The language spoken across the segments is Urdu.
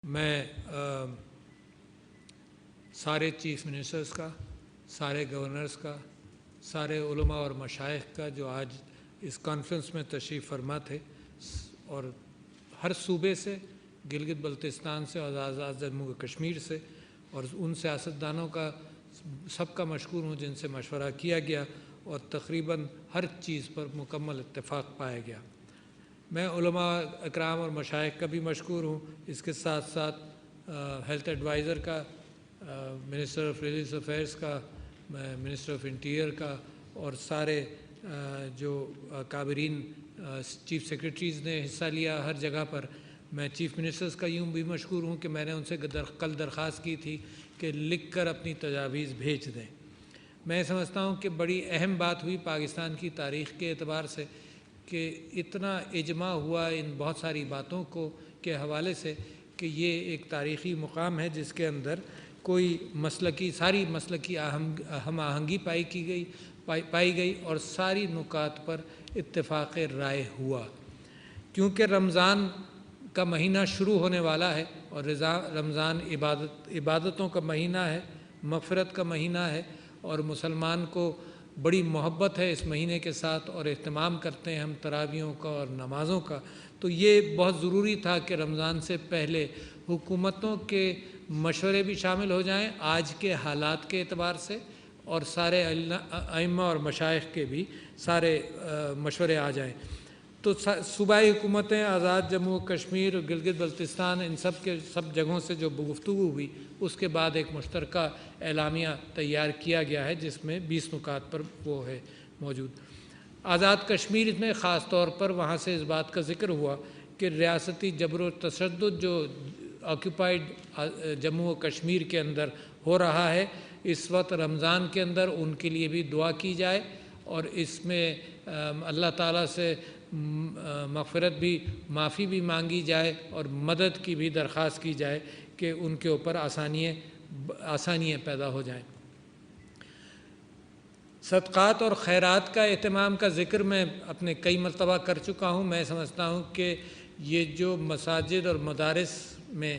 میں سارے چیف منسٹرز کا، سارے گورنرز کا، سارے علماء اور مشائخ کا جو آج اس کانفرنس میں تشریف فرما تھے اور ہر صوبے سے، گلگت بلتستان سے اور آزاد جموں کشمیر سے، اور ان سیاستدانوں کا سب کا مشکور ہوں جن سے مشورہ کیا گیا اور تقریباً ہر چیز پر مکمل اتفاق پایا گیا۔ میں علماء اکرام اور مشائخ کا بھی مشکور ہوں، اس کے ساتھ ساتھ ہیلتھ ایڈوائزر کا، منسٹر آف ریلیجس افیئرس کا، منسٹر آف انٹیریئر کا، اور سارے جو کابرین چیف سیکریٹریز نے حصہ لیا ہر جگہ پر۔ میں چیف منسٹرز کا یوں بھی مشکور ہوں کہ میں نے ان سے کل درخواست کی تھی کہ لکھ کر اپنی تجاویز بھیج دیں۔ میں سمجھتا ہوں کہ بڑی اہم بات ہوئی پاکستان کی تاریخ کے اعتبار سے کہ اتنا اجماع ہوا ان بہت ساری باتوں کے حوالے سے کہ یہ ایک تاریخی مقام ہے جس کے اندر کوئی ساری مسلکی ہم آہنگی پائی گئی اور ساری نکات پر اتفاق رائے ہوا۔ کیونکہ رمضان کا مہینہ شروع ہونے والا ہے اور رمضان عبادتوں کا مہینہ ہے، مغفرت کا مہینہ ہے، اور مسلمان کو بڑی محبت ہے اس مہینے کے ساتھ اور اہتمام کرتے ہیں ہم تراویحوں کا اور نمازوں کا، تو یہ بہت ضروری تھا کہ رمضان سے پہلے حکومتوں کے مشورے بھی شامل ہو جائیں آج کے حالات کے اعتبار سے، اور سارے ائمہ اور مشائخ کے بھی سارے مشورے آ جائیں۔ تو صوبائی حکومتیں، آزاد جموں کشمیر، گلگت بلتستان، ان سب جگہوں سے جو گفتگو ہوئی اس کے بعد ایک مشترکہ اعلامیہ تیار کیا گیا ہے جس میں 20 نکات پر وہ ہے موجود۔ آزاد کشمیر میں خاص طور پر وہاں سے اس بات کا ذکر ہوا کہ ریاستی جبر و تشدد جو آکوپائیڈ جموں و کشمیر کے اندر ہو رہا ہے اس وقت رمضان کے اندر، ان کے لیے بھی دعا کی جائے اور اس میں اللہ تعالیٰ سے مغفرت بھی، معافی بھی مانگی جائے اور مدد کی بھی درخواست کی جائے کہ ان کے اوپر آسانیاں پیدا ہو جائیں۔ صدقات اور خیرات کا اہتمام کا ذکر میں اپنے کئی مرتبہ کر چکا ہوں۔ میں سمجھتا ہوں کہ یہ جو مساجد اور مدارس میں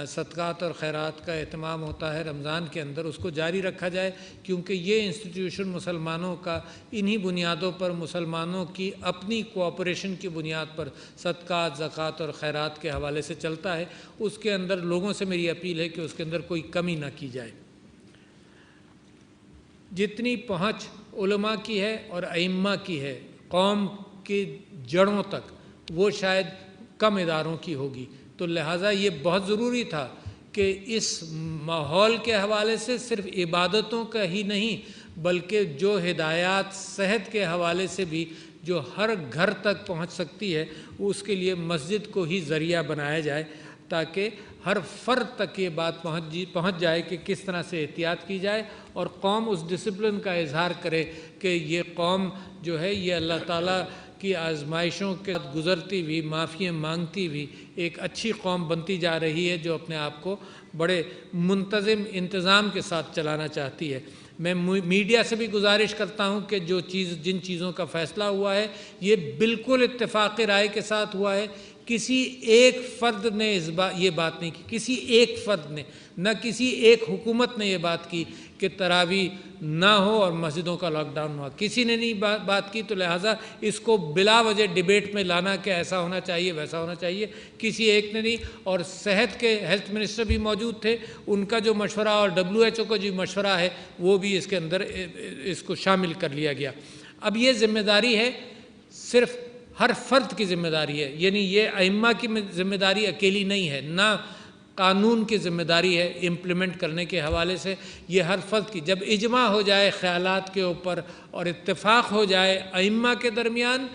صدقات اور خیرات کا اہتمام ہوتا ہے رمضان کے اندر، اس کو جاری رکھا جائے، کیونکہ یہ انسٹیٹیوشن مسلمانوں کا انہی بنیادوں پر، مسلمانوں کی اپنی کوآپریشن کی بنیاد پر صدقات، زکوٰۃ اور خیرات کے حوالے سے چلتا ہے۔ اس کے اندر لوگوں سے میری اپیل ہے کہ اس کے اندر کوئی کمی نہ کی جائے۔ جتنی پہنچ علماء کی ہے اور ائمہ کی ہے قوم کی جڑوں تک، وہ شاید کم اداروں کی ہوگی، تو لہٰذا یہ بہت ضروری تھا کہ اس ماحول کے حوالے سے صرف عبادتوں کا ہی نہیں بلکہ جو ہدایات صحت کے حوالے سے بھی جو ہر گھر تک پہنچ سکتی ہے اس کے لیے مسجد کو ہی ذریعہ بنایا جائے، تاکہ ہر فرد تک یہ بات پہنچ جائے کہ کس طرح سے احتیاط کی جائے اور قوم اس ڈسپلن کا اظہار کرے کہ یہ قوم جو ہے یہ اللہ تعالیٰ کی آزمائشوں کے گزرتی ہوئی، معافیاں مانگتی ہوئی ایک اچھی قوم بنتی جا رہی ہے جو اپنے آپ کو بڑے منتظم انتظام کے ساتھ چلانا چاہتی ہے۔ میں میڈیا سے بھی گزارش کرتا ہوں کہ جن چیزوں کا فیصلہ ہوا ہے یہ بالکل اتفاق رائے کے ساتھ ہوا ہے۔ کسی ایک فرد نے یہ بات نہیں کی، کسی ایک فرد نے، نہ کسی ایک حکومت نے یہ بات کی کہ تراویح نہ ہو اور مسجدوں کا لاک ڈاؤن ہوا، کسی نے نہیں بات کی، تو لہٰذا اس کو بلا وجہ ڈیبیٹ میں لانا کہ ایسا ہونا چاہیے ویسا ہونا چاہیے، کسی ایک نے نہیں۔ اور صحت کے ہیلتھ منسٹر بھی موجود تھے، ان کا جو مشورہ اور WHO کا جو مشورہ ہے وہ بھی اس کے اندر اس کو شامل کر لیا گیا۔ اب یہ ذمہ داری ہے، صرف ہر فرد کی ذمہ داری ہے، یعنی یہ ائمہ کی ذمہ داری اکیلی نہیں ہے، نہ قانون کی ذمہ داری ہے امپلیمنٹ کرنے کے حوالے سے، یہ ہر فرد کی۔ جب اجماع ہو جائے خیالات کے اوپر اور اتفاق ہو جائے ائمہ کے درمیان،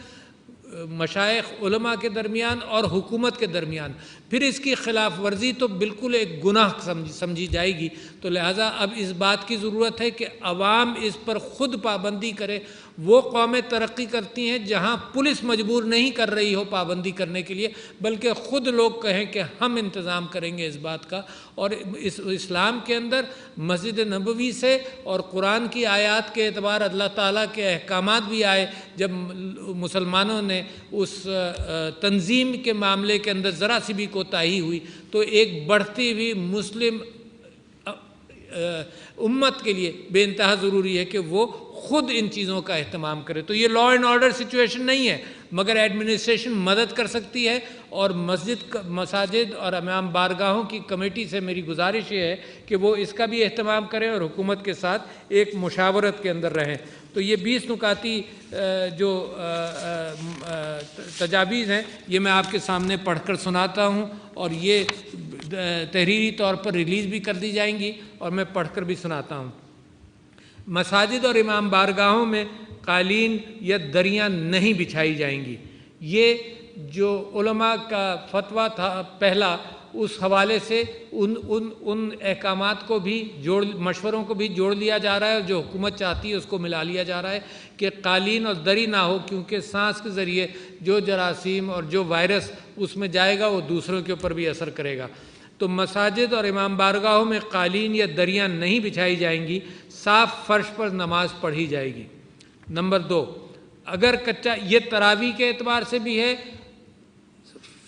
مشائخ علماء کے درمیان اور حکومت کے درمیان، پھر اس کی خلاف ورزی تو بالکل ایک گناہ سمجھی جائے گی۔ تو لہٰذا اب اس بات کی ضرورت ہے کہ عوام اس پر خود پابندی کرے، وہ قومیں ترقی کرتی ہیں جہاں پولیس مجبور نہیں کر رہی ہو پابندی کرنے کے لیے، بلکہ خود لوگ کہیں کہ ہم انتظام کریں گے اس بات کا۔ اور اسلام کے اندر مسجد نبوی سے اور قرآن کی آیات کے اعتبار اللہ تعالیٰ کے احکامات بھی آئے۔ جب مسلمانوں نے اس تنظیم کے معاملے کے اندر ذرا سی بھی کوتاہی ہوئی تو ایک بڑھتی ہوئی مسلم امت کے لیے بے انتہا ضروری ہے کہ وہ خود ان چیزوں کا اہتمام کرے۔ تو یہ لا اینڈ آرڈر سچویشن نہیں ہے، مگر ایڈمنسٹریشن مدد کر سکتی ہے۔ اور مساجد اور امام بارگاہوں کی کمیٹی سے میری گزارش یہ ہے کہ وہ اس کا بھی اہتمام کریں اور حکومت کے ساتھ ایک مشاورت کے اندر رہیں۔ تو یہ 20 نکاتی جو تجاویز ہیں یہ میں آپ کے سامنے پڑھ کر سناتا ہوں، اور یہ تحریری طور پر ریلیز بھی کر دی جائیں گی اور میں پڑھ کر بھی سناتا ہوں۔ مساجد اور امام بارگاہوں میں قالین یا دریاں نہیں بچھائی جائیں گی۔ یہ جو علماء کا فتویٰ تھا پہلا، اس حوالے سے ان احکامات کو بھی مشوروں کو بھی جوڑ لیا جا رہا ہے، اور جو حکومت چاہتی ہے اس کو ملا لیا جا رہا ہے کہ قالین اور دری نہ ہو، کیونکہ سانس کے ذریعے جو جراثیم اور جو وائرس اس میں جائے گا وہ دوسروں کے اوپر بھی اثر کرے گا۔ تو مساجد اور امام بارگاہوں میں قالین یا دریاں نہیں بچھائی جائیں گی، صاف فرش پر نماز پڑھی جائے گی۔ نمبر 2، اگر کچا، یہ تراویح کے اعتبار سے بھی ہے،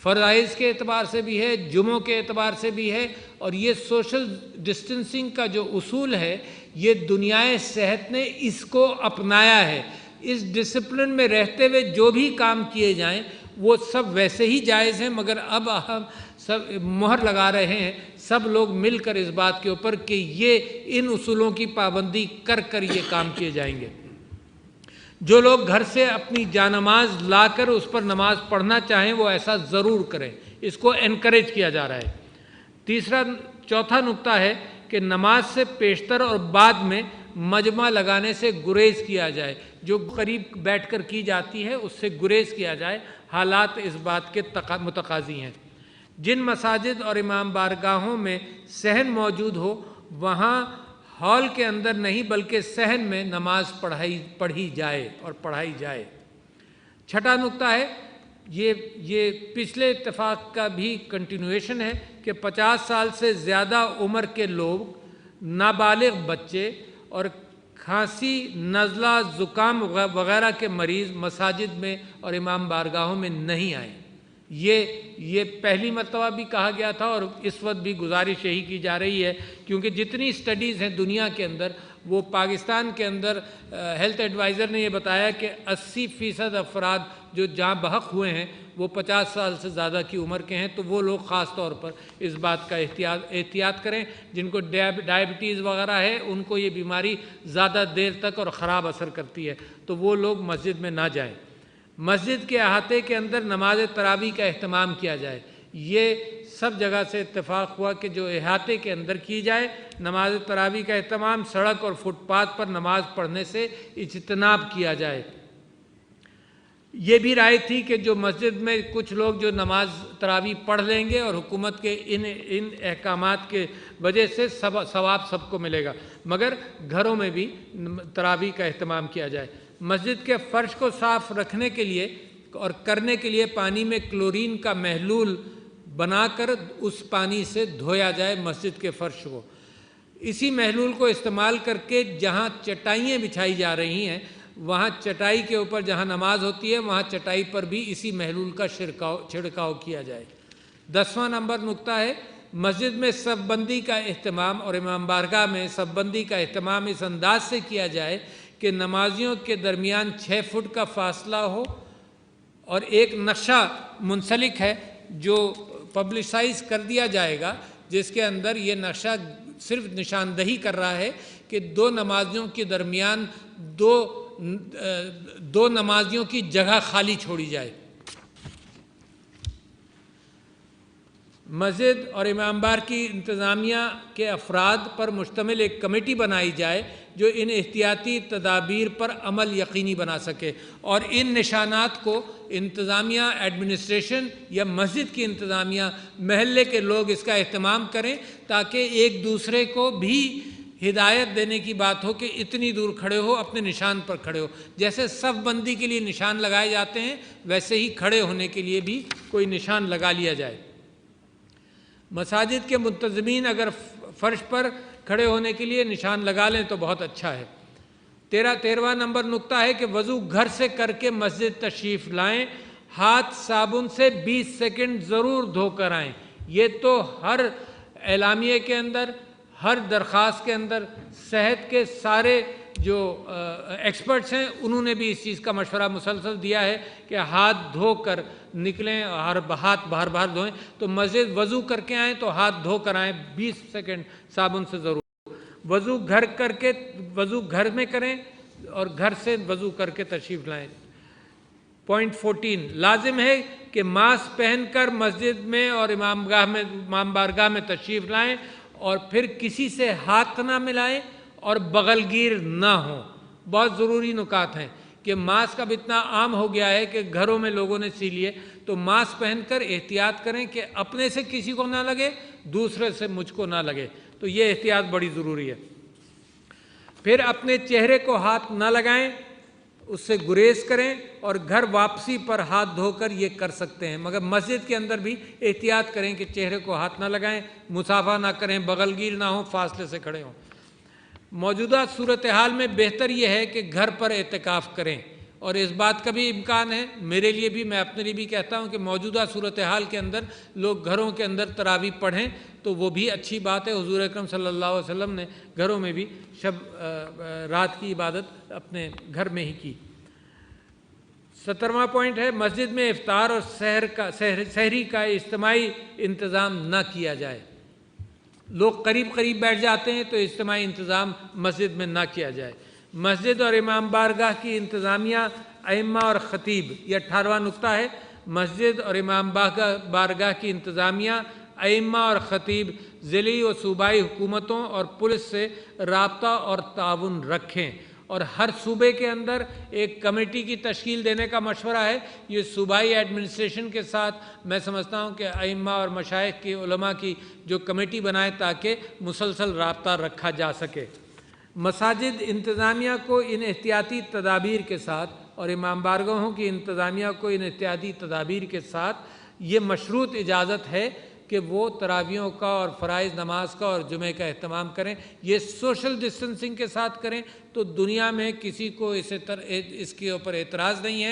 فرائض کے اعتبار سے بھی ہے، جمعوں کے اعتبار سے بھی ہے، اور یہ سوشل ڈسٹنسنگ کا جو اصول ہے یہ دنیائے صحت نے اس کو اپنایا ہے۔ اس ڈسپلن میں رہتے ہوئے جو بھی کام کیے جائیں وہ سب ویسے ہی جائز ہیں، مگر اب ہم سب مہر لگا رہے ہیں سب لوگ مل کر اس بات کے اوپر کہ یہ ان اصولوں کی پابندی کر کر یہ کام کیے جائیں گے۔ جو لوگ گھر سے اپنی جانماز لا کر اس پر نماز پڑھنا چاہیں وہ ایسا ضرور کریں، اس کو انکریج کیا جا رہا ہے۔ چوتھا نقطہ ہے کہ نماز سے پیشتر اور بعد میں مجمع لگانے سے گریز کیا جائے، جو قریب بیٹھ کر کی جاتی ہے اس سے گریز کیا جائے، حالات اس بات کے متقاضی ہیں۔ جن مساجد اور امام بارگاہوں میں صحن موجود ہو وہاں ہال کے اندر نہیں بلکہ صحن میں نماز پڑھی جائے اور پڑھائی جائے۔ چھٹا نقطہ ہے، یہ پچھلے اتفاق کا بھی کنٹینویشن ہے کہ 50 سال سے زیادہ عمر کے لوگ، نابالغ بچے اور کھانسی، نزلہ، زکام وغیرہ کے مریض مساجد میں اور امام بارگاہوں میں نہیں آئیں۔ یہ پہلی مرتبہ بھی کہا گیا تھا اور اس وقت بھی گزارش یہی کی جا رہی ہے، کیونکہ جتنی اسٹڈیز ہیں دنیا کے اندر، وہ پاکستان کے اندر ہیلتھ ایڈوائزر نے یہ بتایا کہ 80% افراد جو جاں بحق ہوئے ہیں وہ 50 سال سے زیادہ کی عمر کے ہیں۔ تو وہ لوگ خاص طور پر اس بات کا احتیاط کریں، جن کو ڈائبٹیز وغیرہ ہے ان کو یہ بیماری زیادہ دیر تک اور خراب اثر کرتی ہے، تو وہ لوگ مسجد میں نہ جائیں۔ مسجد کے احاطے کے اندر نماز تراویح کا اہتمام کیا جائے۔ یہ سب جگہ سے اتفاق ہوا کہ جو احاطے کے اندر کی جائے نماز تراویح کا اہتمام، سڑک اور فٹ پاتھ پر نماز پڑھنے سے اجتناب کیا جائے۔ یہ بھی رائے تھی کہ جو مسجد میں کچھ لوگ جو نماز تراویح پڑھ لیں گے اور حکومت کے ان احکامات کے وجہ سے ثواب سب کو ملے گا، مگر گھروں میں بھی تراویح کا اہتمام کیا جائے۔ مسجد کے فرش کو صاف رکھنے کے لیے اور کرنے کے لیے پانی میں کلورین کا محلول بنا کر اس پانی سے دھویا جائے مسجد کے فرش کو۔ اسی محلول کو استعمال کر کے جہاں چٹائیاں بچھائی جا رہی ہیں وہاں چٹائی کے اوپر جہاں نماز ہوتی ہے وہاں چٹائی پر بھی اسی محلول کا چھڑکاؤ کیا جائے۔ 10واں نمبر نقطہ ہے، مسجد میں صف بندی کا اہتمام اور امام بارگاہ میں صف بندی کا اہتمام اس انداز سے کیا جائے کہ نمازیوں کے درمیان 6 فٹ کا فاصلہ ہو، اور ایک نقشہ منسلک ہے جو پبلسائز کر دیا جائے گا، جس کے اندر یہ نقشہ صرف نشاندہی کر رہا ہے کہ دو نمازیوں کے درمیان دو نمازیوں کی جگہ خالی چھوڑی جائے۔ مسجد اور امام بار کی انتظامیہ کے افراد پر مشتمل ایک کمیٹی بنائی جائے جو ان احتیاطی تدابیر پر عمل یقینی بنا سکے، اور ان نشانات کو انتظامیہ، ایڈمنسٹریشن یا مسجد کی انتظامیہ، محلے کے لوگ اس کا اہتمام کریں تاکہ ایک دوسرے کو بھی ہدایت دینے کی بات ہو کہ اتنی دور کھڑے ہو، اپنے نشان پر کھڑے ہو. جیسے صف بندی کے لیے نشان لگائے جاتے ہیں ویسے ہی کھڑے ہونے کے لیے بھی کوئی نشان لگا لیا جائے. مساجد کے منتظمین اگر فرش پر کھڑے ہونے کے لیے نشان لگا لیں تو بہت اچھا ہے. 13واں نمبر نقطہ ہے کہ وضو گھر سے کر کے مسجد تشریف لائیں. ہاتھ صابن سے 20 سیکنڈ ضرور دھو کر آئیں. یہ تو ہر اعلامیے کے اندر، ہر درخواست کے اندر، صحت کے سارے جو ایکسپرٹس ہیں انہوں نے بھی اس چیز کا مشورہ مسلسل دیا ہے کہ ہاتھ دھو کر نکلیں اور ہاتھ بار بار دھوئیں. تو مسجد وضو کر کے آئیں تو ہاتھ دھو کر آئیں 20 سیکنڈ صابن سے ضرور. وضو وضو گھر میں کریں اور گھر سے وضو کر کے تشریف لائیں. پوائنٹ 14 لازم ہے کہ ماسک پہن کر مسجد میں اور امام بارگاہ میں تشریف لائیں اور پھر کسی سے ہاتھ نہ ملائیں اور بغل گیر نہ ہوں. بہت ضروری نکات ہیں کہ ماسک اب اتنا عام ہو گیا ہے کہ گھروں میں لوگوں نے سی لیے، تو ماسک پہن کر احتیاط کریں کہ اپنے سے کسی کو نہ لگے، دوسرے سے مجھ کو نہ لگے. تو یہ احتیاط بڑی ضروری ہے. پھر اپنے چہرے کو ہاتھ نہ لگائیں، اس سے گریز کریں اور گھر واپسی پر ہاتھ دھو کر یہ کر سکتے ہیں، مگر مسجد کے اندر بھی احتیاط کریں کہ چہرے کو ہاتھ نہ لگائیں، مصافحہ نہ کریں، بغل گیر نہ ہوں، فاصلے سے کھڑے ہوں. موجودہ صورتحال میں بہتر یہ ہے کہ گھر پر اعتکاف کریں، اور اس بات کا بھی امکان ہے، میرے لیے بھی، میں اپنے لیے بھی کہتا ہوں کہ موجودہ صورتحال کے اندر لوگ گھروں کے اندر تراویح پڑھیں تو وہ بھی اچھی بات ہے. حضور اکرم صلی اللہ علیہ وسلم نے گھروں میں بھی رات کی عبادت اپنے گھر میں ہی کی. 17واں پوائنٹ ہے مسجد میں افطار اور سحری کا اجتماعی انتظام نہ کیا جائے. لوگ قریب بیٹھ جاتے ہیں تو اجتماعی انتظام مسجد میں نہ کیا جائے. مسجد اور امام بارگاہ کی انتظامیہ، ائمہ اور خطیب، یہ 18واں نقطہ ہے. مسجد اور امام بارگاہ کی انتظامیہ، ائمہ اور خطیب ضلعی و صوبائی حکومتوں اور پولیس سے رابطہ اور تعاون رکھیں، اور ہر صوبے کے اندر ایک کمیٹی کی تشکیل دینے کا مشورہ ہے. یہ صوبائی ایڈمنسٹریشن کے ساتھ میں سمجھتا ہوں کہ ائمہ اور مشائخ کی، علماء کی جو کمیٹی بنائے تاکہ مسلسل رابطہ رکھا جا سکے. مساجد انتظامیہ کو ان احتیاطی تدابیر کے ساتھ اور امام بارگاہوں کی انتظامیہ کو ان احتیاطی تدابیر کے ساتھ یہ مشروط اجازت ہے کہ وہ تراویحوں کا اور فرائض نماز کا اور جمعے کا اہتمام کریں. یہ سوشل ڈسٹنسنگ کے ساتھ کریں تو دنیا میں کسی کو اس کے اوپر اعتراض نہیں ہے.